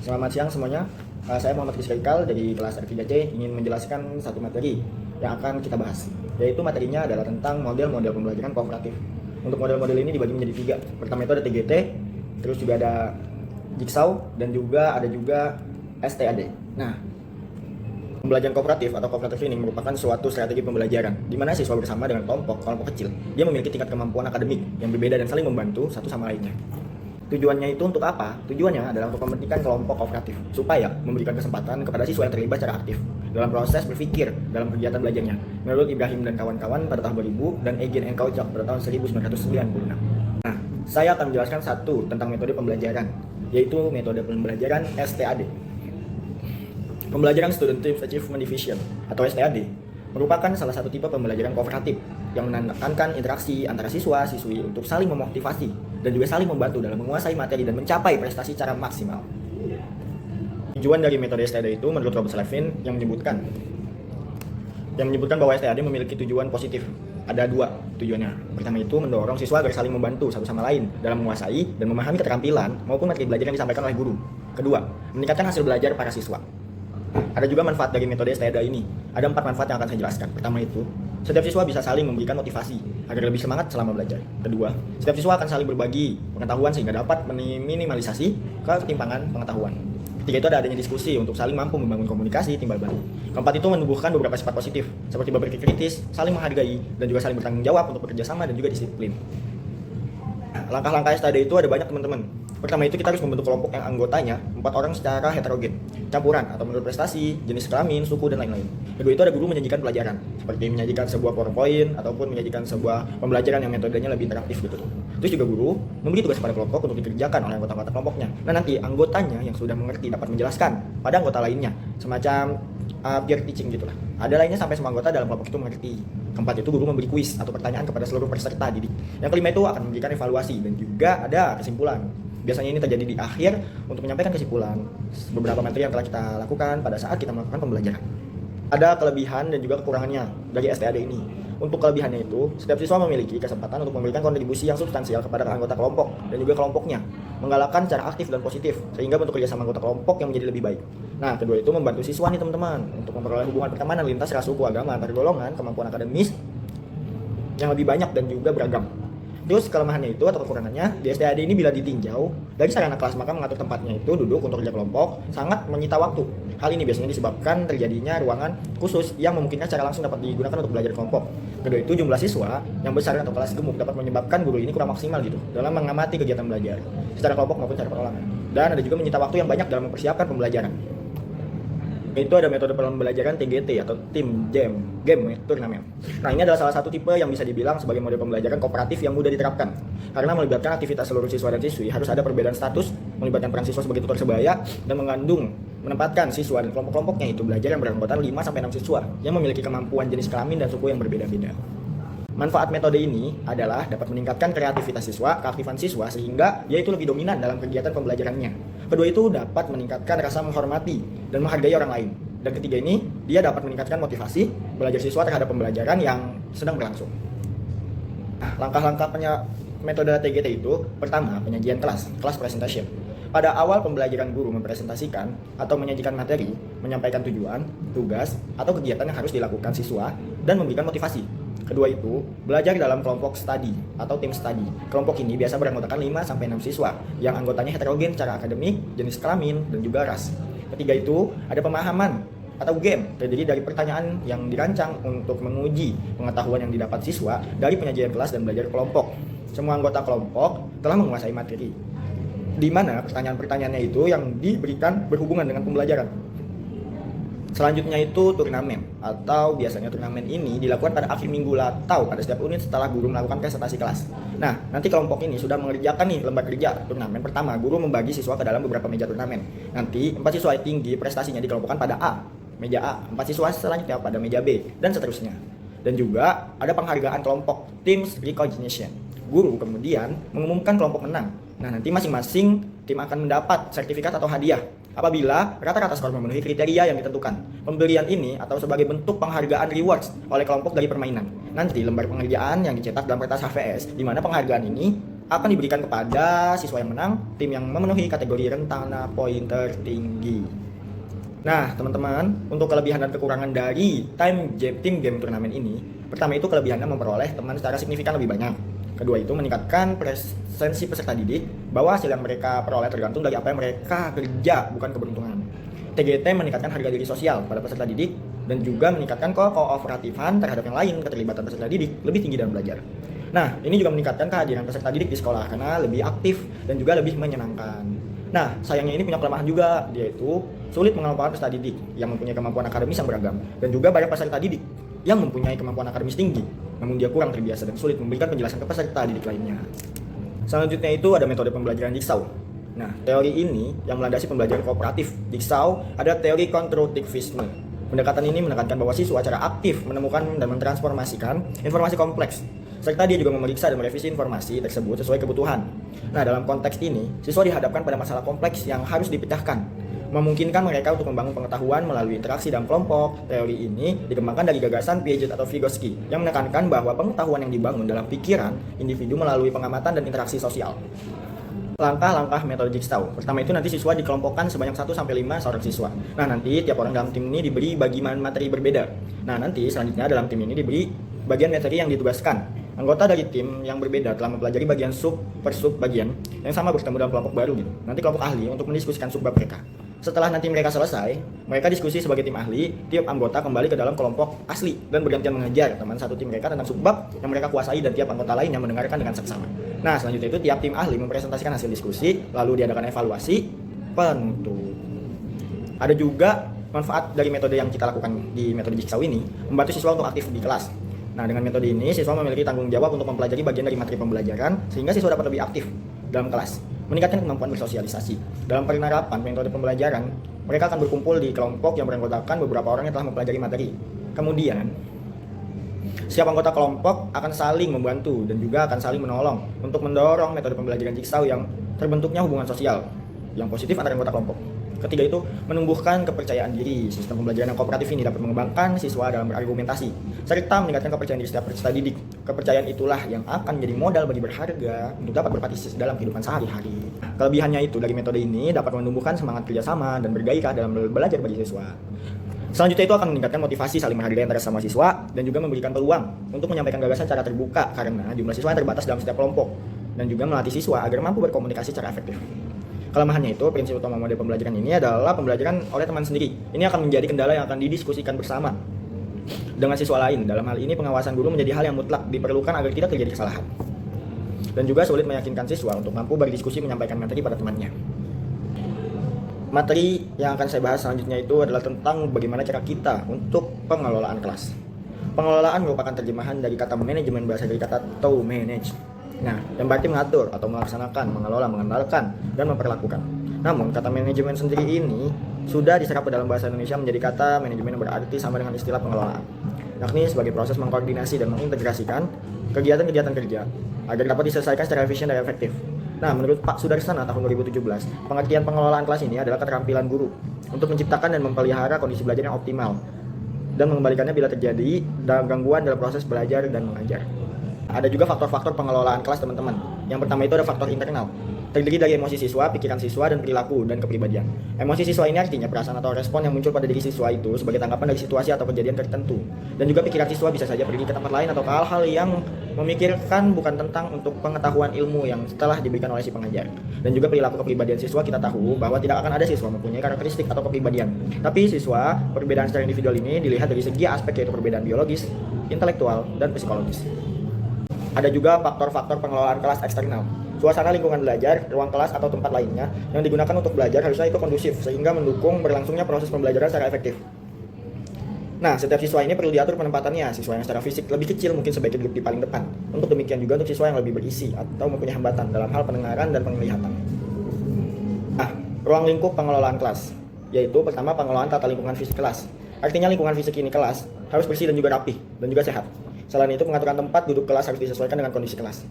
Selamat siang semuanya. Saya Muhammad Rizkal dari kelas R3C ingin menjelaskan satu materi yang akan kita bahas, yaitu materinya adalah tentang model-model pembelajaran kooperatif. Untuk model-model ini dibagi menjadi 3. Pertama itu ada TGT, terus juga ada Jigsaw, dan juga ada STAD. Nah, pembelajaran kooperatif atau cooperative learning merupakan suatu strategi pembelajaran di mana siswa bersama dengan kelompok kecil. Dia memiliki tingkat kemampuan akademik yang berbeda dan saling membantu satu sama lainnya. Tujuannya itu untuk apa? Tujuannya adalah untuk mementingkan kelompok kooperatif supaya memberikan kesempatan kepada siswa yang terlibat secara aktif dalam proses berpikir dalam kegiatan belajarnya. Menurut Ibrahim dan kawan-kawan pada tahun 2000 dan Egin and Kauchak pada tahun 1996. Nah, saya akan menjelaskan satu tentang metode pembelajaran, yaitu metode pembelajaran STAD. Pembelajaran Student Teams Achievement Division atau STAD merupakan salah satu tipe pembelajaran kooperatif yang menekankan interaksi antara siswa-siswi untuk saling memotivasi dan juga saling membantu dalam menguasai materi dan mencapai prestasi secara maksimal. Tujuan dari metode STAD itu menurut Robert Levin yang menyebutkan bahwa STAD memiliki tujuan positif. Ada 2 tujuannya. Pertama itu mendorong siswa agar saling membantu satu sama lain dalam menguasai dan memahami keterampilan maupun materi belajar yang disampaikan oleh guru. Kedua, meningkatkan hasil belajar para siswa. Ada juga manfaat dari metode STAD ini. Ada 4 manfaat yang akan saya jelaskan. Pertama itu, setiap siswa bisa saling memberikan motivasi agar lebih semangat selama belajar. Kedua, setiap siswa akan saling berbagi pengetahuan sehingga dapat meminimalisasi ketimpangan pengetahuan. Ketiga itu ada adanya diskusi untuk saling mampu membangun komunikasi timbal balik. Keempat itu menumbuhkan beberapa sifat positif seperti berpikir kritis, saling menghargai, dan juga saling bertanggung jawab untuk bekerja sama dan juga disiplin. Langkah-langkah STAD itu ada banyak teman-teman. Pertama itu kita harus membentuk kelompok yang anggotanya 4 orang secara heterogen, campuran atau menurut prestasi, jenis kelamin, suku, dan lain-lain. Kedua itu ada guru menyajikan pelajaran, seperti menyajikan sebuah PowerPoint ataupun menyajikan sebuah pembelajaran yang metodenya lebih interaktif gitu. Terus juga guru memberi tugas pada kelompok untuk dikerjakan oleh anggota-anggota kelompoknya. Nah nanti anggotanya yang sudah mengerti dapat menjelaskan pada anggota lainnya, semacam peer teaching gitulah. Ada lainnya sampai semua anggota dalam kelompok itu mengerti. Keempat itu guru memberi kuis atau pertanyaan kepada seluruh peserta didik. Yang kelima itu akan memberikan evaluasi dan juga ada kesimpulan. Biasanya ini terjadi di akhir untuk menyampaikan kesimpulan beberapa materi yang telah kita lakukan pada saat kita melakukan pembelajaran. Ada kelebihan dan juga kekurangannya dari STAD ini. Untuk kelebihannya itu, setiap siswa memiliki kesempatan untuk memberikan kontribusi yang substansial kepada anggota kelompok dan juga kelompoknya, menggalakkan secara aktif dan positif sehingga bentuk kerjasama anggota kelompok yang menjadi lebih baik. Nah, kedua itu membantu siswa nih teman-teman untuk memperoleh hubungan pertemanan lintas ras, suku, agama, antar golongan, kemampuan akademis yang lebih banyak dan juga beragam. Terus kelemahannya itu atau kekurangannya di STAD ini bila ditinjau dari sarana kelas maka mengatur tempatnya itu duduk untuk kerja kelompok sangat menyita waktu. Hal ini biasanya disebabkan terjadinya ruangan khusus yang memungkinkan secara langsung dapat digunakan untuk belajar kelompok. Kedua itu jumlah siswa yang besar atau kelas gemuk dapat menyebabkan guru ini kurang maksimal gitu dalam mengamati kegiatan belajar secara kelompok maupun secara perolangan. Dan ada juga menyita waktu yang banyak dalam mempersiapkan pembelajaran. Itu ada metode pembelajaran TGT atau Team Game Turnamen. Nah ini adalah salah satu tipe yang bisa dibilang sebagai model pembelajaran kooperatif yang mudah diterapkan karena melibatkan aktivitas seluruh siswa dan siswi, harus ada perbedaan status, melibatkan peran siswa sebagai tutor sebaya, dan menempatkan siswa dan kelompok-kelompoknya itu belajar yang beranggotakan 5-6 siswa yang memiliki kemampuan jenis kelamin dan suku yang berbeda-beda. Manfaat metode ini adalah dapat meningkatkan kreativitas siswa, keaktifan siswa sehingga dia itu lebih dominan dalam kegiatan pembelajarannya. Kedua itu dapat meningkatkan rasa menghormati dan menghargai orang lain. Dan ketiga ini, dia dapat meningkatkan motivasi belajar siswa terhadap pembelajaran yang sedang berlangsung. Nah, langkah-langkah metode TGT itu, pertama, penyajian kelas presentation. Pada awal pembelajaran guru mempresentasikan atau menyajikan materi, menyampaikan tujuan, tugas, atau kegiatan yang harus dilakukan siswa, dan memberikan motivasi. Kedua itu, belajar dalam kelompok study atau tim study. Kelompok ini biasa beranggotakan 5-6 siswa yang anggotanya heterogen secara akademik, jenis kelamin, dan juga ras. Ketiga itu, ada pemahaman atau game, terdiri dari pertanyaan yang dirancang untuk menguji pengetahuan yang didapat siswa dari penyajian kelas dan belajar kelompok. Semua anggota kelompok telah menguasai materi, di mana pertanyaan-pertanyaannya itu yang diberikan berhubungan dengan pembelajaran. Selanjutnya itu turnamen, atau biasanya turnamen ini dilakukan pada akhir minggu atau pada setiap unit setelah guru melakukan presentasi kelas. Nah, nanti kelompok ini sudah mengerjakan nih lembar kerja turnamen. Pertama, guru membagi siswa ke dalam beberapa meja turnamen. Nanti 4 siswa tinggi prestasinya dikelompokkan pada meja A, 4 siswa selanjutnya pada meja B, dan seterusnya. Dan juga ada penghargaan kelompok, teams recognition. Guru kemudian mengumumkan kelompok menang. Nah, nanti masing-masing tim akan mendapat sertifikat atau hadiah apabila rata-rata skor memenuhi kriteria yang ditentukan. Pemberian ini atau sebagai bentuk penghargaan rewards oleh kelompok dari permainan. Nanti lembar penghargaan yang dicetak dalam kertas HVS, di mana penghargaan ini akan diberikan kepada siswa yang menang, tim yang memenuhi kategori rentana poin tertinggi. Nah, teman-teman, untuk kelebihan dan kekurangan dari tim game turnamen ini, pertama itu kelebihannya memperoleh teman secara signifikan lebih banyak. Kedua itu meningkatkan presensi peserta didik, bahwa hasil yang mereka peroleh tergantung dari apa yang mereka kerja, bukan keberuntungan. TGT meningkatkan harga diri sosial pada peserta didik dan juga meningkatkan kooperatifan terhadap yang lain. Keterlibatan peserta didik lebih tinggi dalam belajar. Nah, ini juga meningkatkan kehadiran peserta didik di sekolah karena lebih aktif dan juga lebih menyenangkan. Nah, sayangnya ini punya kelemahan juga, yaitu sulit mengelompokkan peserta didik yang mempunyai kemampuan akademis yang beragam dan juga banyak peserta didik yang mempunyai kemampuan akademis tinggi, namun dia kurang terbiasa dan sulit memberikan penjelasan ke peserta didik lainnya. Selanjutnya itu ada metode pembelajaran Jigsaw. Nah, teori ini yang melandasi pembelajaran kooperatif. Jigsaw ada teori konstruktivisme. Pendekatan ini menekankan bahwa siswa secara aktif menemukan dan mentransformasikan informasi kompleks, serta dia juga memeriksa dan merevisi informasi tersebut sesuai kebutuhan. Nah, dalam konteks ini, siswa dihadapkan pada masalah kompleks yang harus dipecahkan, memungkinkan mereka untuk membangun pengetahuan melalui interaksi dalam kelompok. Teori ini dikembangkan dari gagasan Piaget atau Vygotsky yang menekankan bahwa pengetahuan yang dibangun dalam pikiran individu melalui pengamatan dan interaksi sosial. Langkah-langkah metode Jigsaw. Pertama itu nanti siswa dikelompokkan sebanyak 1-5 seorang siswa. Nah, nanti tiap orang dalam tim ini diberi bagian materi berbeda. Nah, nanti selanjutnya dalam tim ini diberi bagian materi yang ditugaskan. Anggota dari tim yang berbeda telah mempelajari bagian sub per sub bagian yang sama bertemu dalam kelompok baru gitu. Nanti kelompok ahli untuk mendiskusikan subbab mereka. Setelah nanti mereka selesai, mereka diskusi sebagai tim ahli, tiap anggota kembali ke dalam kelompok asli dan bergantian mengajar teman satu tim mereka tentang subbab yang mereka kuasai dan tiap anggota lainnya mendengarkan dengan seksama. Nah, selanjutnya itu tiap tim ahli mempresentasikan hasil diskusi, lalu diadakan evaluasi penutup. Ada juga manfaat dari metode yang kita lakukan di metode Jigsaw ini, membantu siswa untuk aktif di kelas. Nah, dengan metode ini siswa memiliki tanggung jawab untuk mempelajari bagian dari materi pembelajaran sehingga siswa dapat lebih aktif dalam kelas, meningkatkan kemampuan bersosialisasi. Dalam penerapan metode pembelajaran, mereka akan berkumpul di kelompok yang beranggotakan beberapa orang yang telah mempelajari materi. Kemudian, setiap anggota kelompok akan saling membantu dan juga akan saling menolong untuk mendorong metode pembelajaran Jigsaw yang terbentuknya hubungan sosial yang positif antara anggota kelompok. Ketiga itu menumbuhkan kepercayaan diri. Sistem pembelajaran yang kooperatif ini dapat mengembangkan siswa dalam berargumentasi serta meningkatkan kepercayaan diri setiap peserta didik. Kepercayaan itulah yang akan menjadi modal bagi berharga untuk dapat berpartisipasi dalam kehidupan sehari-hari. Kelebihannya itu dari metode ini dapat menumbuhkan semangat kerjasama dan bergairah dalam belajar bagi siswa. Selanjutnya itu akan meningkatkan motivasi saling menghargai antara sama siswa dan juga memberikan peluang untuk menyampaikan gagasan secara terbuka karena jumlah siswa yang terbatas dalam setiap kelompok dan juga melatih siswa agar mampu berkomunikasi secara efektif. Kelemahannya itu, prinsip utama model pembelajaran ini adalah pembelajaran oleh teman sendiri. Ini akan menjadi kendala yang akan didiskusikan bersama dengan siswa lain. Dalam hal ini pengawasan guru menjadi hal yang mutlak diperlukan agar tidak terjadi kesalahan. Dan juga sulit meyakinkan siswa untuk mampu berdiskusi menyampaikan materi pada temannya. Materi yang akan saya bahas selanjutnya itu adalah tentang bagaimana cara kita untuk pengelolaan kelas. Pengelolaan merupakan terjemahan dari kata manajemen berasal dari kata to manage. Nah, yang berarti mengatur atau melaksanakan, mengelola, mengendalikan, dan memperlakukan. Namun, kata manajemen sendiri ini sudah diserap ke dalam bahasa Indonesia menjadi kata manajemen yang berarti sama dengan istilah pengelolaan, yakni sebagai proses mengkoordinasi dan mengintegrasikan kegiatan-kegiatan kerja agar dapat diselesaikan secara efisien dan efektif. Nah, menurut Pak Sudarsana tahun 2017, pengertian pengelolaan kelas ini adalah keterampilan guru untuk menciptakan dan memelihara kondisi belajar yang optimal dan mengembalikannya bila terjadi gangguan dalam proses belajar dan mengajar. Ada juga faktor-faktor pengelolaan kelas, teman-teman. Yang pertama itu ada faktor internal, terdiri dari emosi siswa, pikiran siswa, dan perilaku dan kepribadian. Emosi siswa ini artinya perasaan atau respon yang muncul pada diri siswa itu sebagai tanggapan dari situasi atau kejadian tertentu. Dan juga pikiran siswa bisa saja pergi ke tempat lain atau ke hal-hal yang memikirkan bukan tentang untuk pengetahuan ilmu yang telah diberikan oleh si pengajar. Dan juga perilaku kepribadian siswa, kita tahu bahwa tidak akan ada siswa mempunyai karakteristik atau kepribadian. Tapi siswa, perbedaan secara individual ini dilihat dari segi aspek, yaitu perbedaan biologis, intelektual, dan psikologis. Ada juga faktor-faktor pengelolaan kelas eksternal. Suasana lingkungan belajar, ruang kelas atau tempat lainnya yang digunakan untuk belajar harusnya itu kondusif sehingga mendukung berlangsungnya proses pembelajaran secara efektif. Nah, setiap siswa ini perlu diatur penempatannya. Siswa yang secara fisik lebih kecil mungkin sebaiknya duduk di paling depan. Untuk demikian juga untuk siswa yang lebih berisi atau mempunyai hambatan dalam hal pendengaran dan penglihatan. Nah, ruang lingkup pengelolaan kelas, yaitu pertama pengelolaan tata lingkungan fisik kelas. Artinya lingkungan fisik ini kelas harus bersih dan juga rapih dan juga sehat. Selain itu, pengaturan tempat duduk kelas harus disesuaikan dengan kondisi kelas.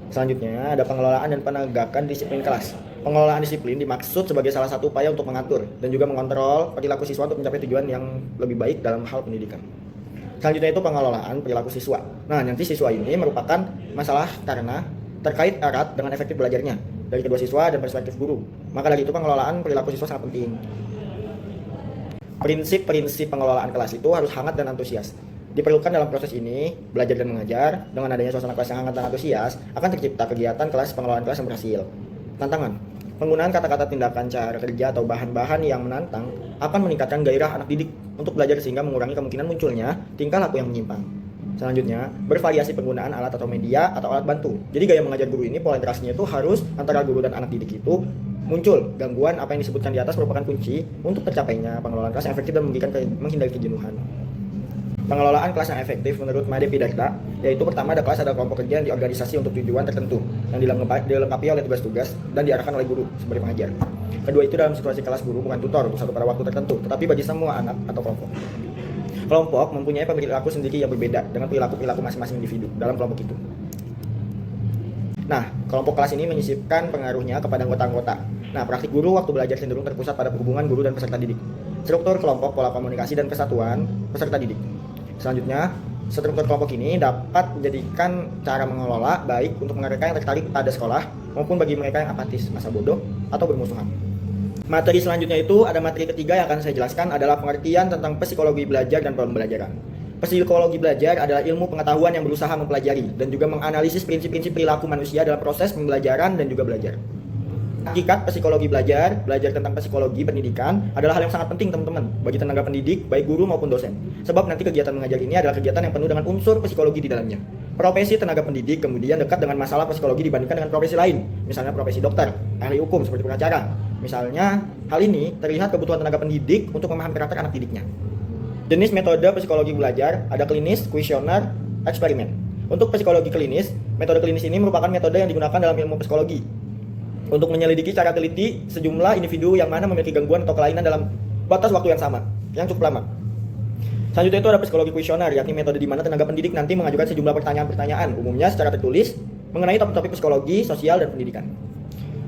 Selanjutnya, ada pengelolaan dan penegakan disiplin kelas. Pengelolaan disiplin dimaksud sebagai salah satu upaya untuk mengatur dan juga mengontrol perilaku siswa untuk mencapai tujuan yang lebih baik dalam hal pendidikan. Selanjutnya itu pengelolaan perilaku siswa. Nah, nanti siswa ini merupakan masalah karena terkait erat dengan efektif belajarnya dari kedua siswa dan perspektif guru. Maka dari itu pengelolaan perilaku siswa sangat penting. Prinsip-prinsip pengelolaan kelas itu harus hangat dan antusias. Diperlukan dalam proses ini, belajar dan mengajar. Dengan adanya suasana kelas yang hangat dan antusias, akan tercipta kegiatan kelas pengelolaan kelas yang berhasil. Tantangan: penggunaan kata-kata, tindakan, cara kerja, atau bahan-bahan yang menantang akan meningkatkan gairah anak didik untuk belajar sehingga mengurangi kemungkinan munculnya tingkah laku yang menyimpang. Selanjutnya, bervariasi penggunaan alat atau media atau alat bantu. Jadi gaya mengajar guru ini, pola interaksinya itu harus antara guru dan anak didik itu muncul. Gangguan apa yang disebutkan di atas merupakan kunci untuk tercapainya pengelolaan kelas yang efektif dan menghindari kejenuhan. Pengelolaan kelas yang efektif menurut Made Pidarta, yaitu pertama ada kelas, ada kelompok kerja yang diorganisasi untuk tujuan tertentu yang dilengkapi oleh tugas-tugas dan diarahkan oleh guru sebagai pengajar. Kedua, itu dalam situasi kelas guru bukan tutor untuk satu pada waktu tertentu, tetapi bagi semua anak atau kelompok. Kelompok mempunyai perilaku sendiri yang berbeda dengan perilaku masing-masing individu dalam kelompok itu. Nah, kelompok kelas ini menyisipkan pengaruhnya kepada anggota-anggota. Nah, praktik guru waktu belajar cenderung terpusat pada hubungan guru dan peserta didik. Struktur kelompok, pola komunikasi, dan kesatuan peserta didik. Selanjutnya, struktur kelompok ini dapat menjadikan cara mengelola baik untuk mereka yang tertarik pada sekolah maupun bagi mereka yang apatis, masa bodoh, atau bermusuhan. Materi selanjutnya itu ada materi ketiga yang akan saya jelaskan adalah pengertian tentang psikologi belajar dan pembelajaran. Psikologi belajar adalah ilmu pengetahuan yang berusaha mempelajari dan juga menganalisis prinsip-prinsip perilaku manusia dalam proses pembelajaran dan juga belajar. Hakikat psikologi belajar tentang psikologi pendidikan adalah hal yang sangat penting teman-teman bagi tenaga pendidik, baik guru maupun dosen. Sebab nanti kegiatan mengajar ini adalah kegiatan yang penuh dengan unsur psikologi di dalamnya. Profesi tenaga pendidik kemudian dekat dengan masalah psikologi dibandingkan dengan profesi lain, misalnya profesi dokter, ahli hukum seperti pengacara. Misalnya, hal ini terlihat kebutuhan tenaga pendidik untuk memahami karakter anak didiknya. Jenis metode psikologi belajar ada klinis, kuesioner, eksperimen. Untuk psikologi klinis, metode klinis ini merupakan metode yang digunakan dalam ilmu psikologi untuk menyelidiki secara teliti sejumlah individu yang mana memiliki gangguan atau kelainan dalam batas waktu yang sama, yang cukup lama. Selanjutnya itu ada psikologi kuesioner, yakni metode di mana tenaga pendidik nanti mengajukan sejumlah pertanyaan-pertanyaan, umumnya secara tertulis, mengenai topik-topik psikologi, sosial, dan pendidikan.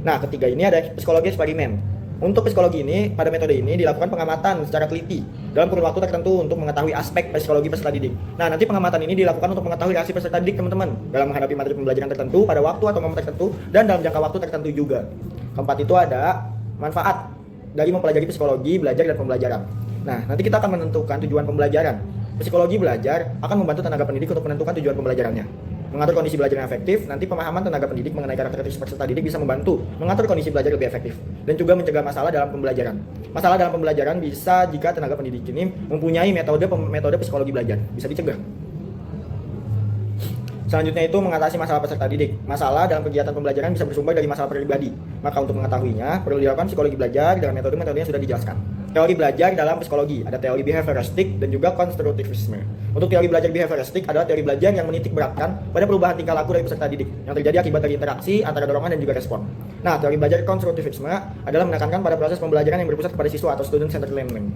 Nah, ketiga ini ada psikologi eksperimen. Untuk psikologi ini, pada metode ini dilakukan pengamatan secara teliti dalam kurun waktu tertentu untuk mengetahui aspek psikologi peserta didik. Nah, nanti pengamatan ini dilakukan untuk mengetahui reaksi peserta didik teman-teman dalam menghadapi materi pembelajaran tertentu pada waktu atau momen tertentu dan dalam jangka waktu tertentu juga. Keempat itu ada manfaat dari mempelajari psikologi belajar dan pembelajaran. Nah, nanti kita akan menentukan tujuan pembelajaran. Psikologi belajar akan membantu tenaga pendidik untuk menentukan tujuan pembelajarannya. Mengatur kondisi belajar yang efektif, nanti pemahaman tenaga pendidik mengenai karakteristik peserta didik bisa membantu mengatur kondisi belajar lebih efektif dan juga mencegah masalah dalam pembelajaran. Masalah dalam pembelajaran bisa jika tenaga pendidik ini mempunyai metode psikologi belajar, bisa dicegah. Selanjutnya itu mengatasi masalah peserta didik. Masalah dalam kegiatan pembelajaran bisa bersumber dari masalah pribadi. Maka untuk mengetahuinya, perlu dilakukan psikologi belajar dengan metode-metode yang sudah dijelaskan. Teori belajar dalam psikologi, ada teori behavioristik dan juga konstruktivisme. Untuk teori belajar behavioristik adalah teori belajar yang menitik beratkan pada perubahan tingkah laku dari peserta didik yang terjadi akibat dari interaksi antara dorongan dan juga respon. Nah, teori belajar konstruktivisme adalah menekankan pada proses pembelajaran yang berpusat pada siswa atau student-centered learning.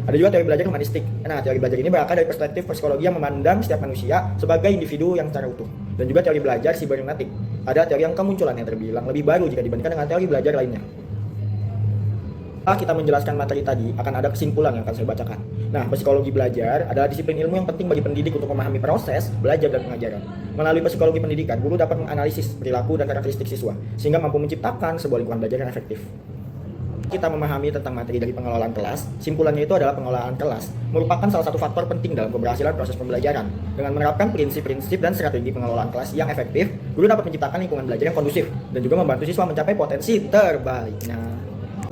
Ada juga teori belajar humanistik. Nah, teori belajar ini berakar dari perspektif psikologi yang memandang setiap manusia sebagai individu yang secara utuh. Dan juga teori belajar sibernetik. Ada teori yang kemunculan yang terbilang lebih baru jika dibandingkan dengan teori belajar lainnya. Setelah kita menjelaskan materi tadi, akan ada kesimpulan yang akan saya bacakan. Nah, psikologi belajar adalah disiplin ilmu yang penting bagi pendidik untuk memahami proses belajar dan pengajaran. Melalui psikologi pendidikan, guru dapat menganalisis perilaku dan karakteristik siswa, sehingga mampu menciptakan sebuah lingkungan belajar yang efektif. Kita memahami tentang materi dari pengelolaan kelas, simpulannya itu adalah pengelolaan kelas merupakan salah satu faktor penting dalam keberhasilan proses pembelajaran. Dengan menerapkan prinsip-prinsip dan strategi pengelolaan kelas yang efektif, guru dapat menciptakan lingkungan belajar yang kondusif dan juga membantu siswa mencapai potensi terbaiknya.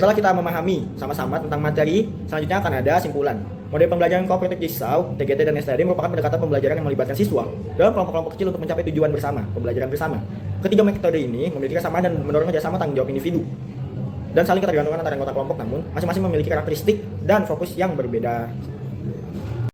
Setelah kita memahami sama-sama tentang materi, selanjutnya akan ada simpulan. Model pembelajaran kooperatif Jigsaw, TGT, dan STD merupakan pendekatan pembelajaran yang melibatkan siswa dalam kelompok-kelompok kecil untuk mencapai tujuan bersama, pembelajaran bersama. Ketiga metode ini memiliki kesamaan dan mendorong kerjasama tanggung jawab individu dan saling ketergantungan antara anggota kelompok, namun masing-masing memiliki karakteristik dan fokus yang berbeda.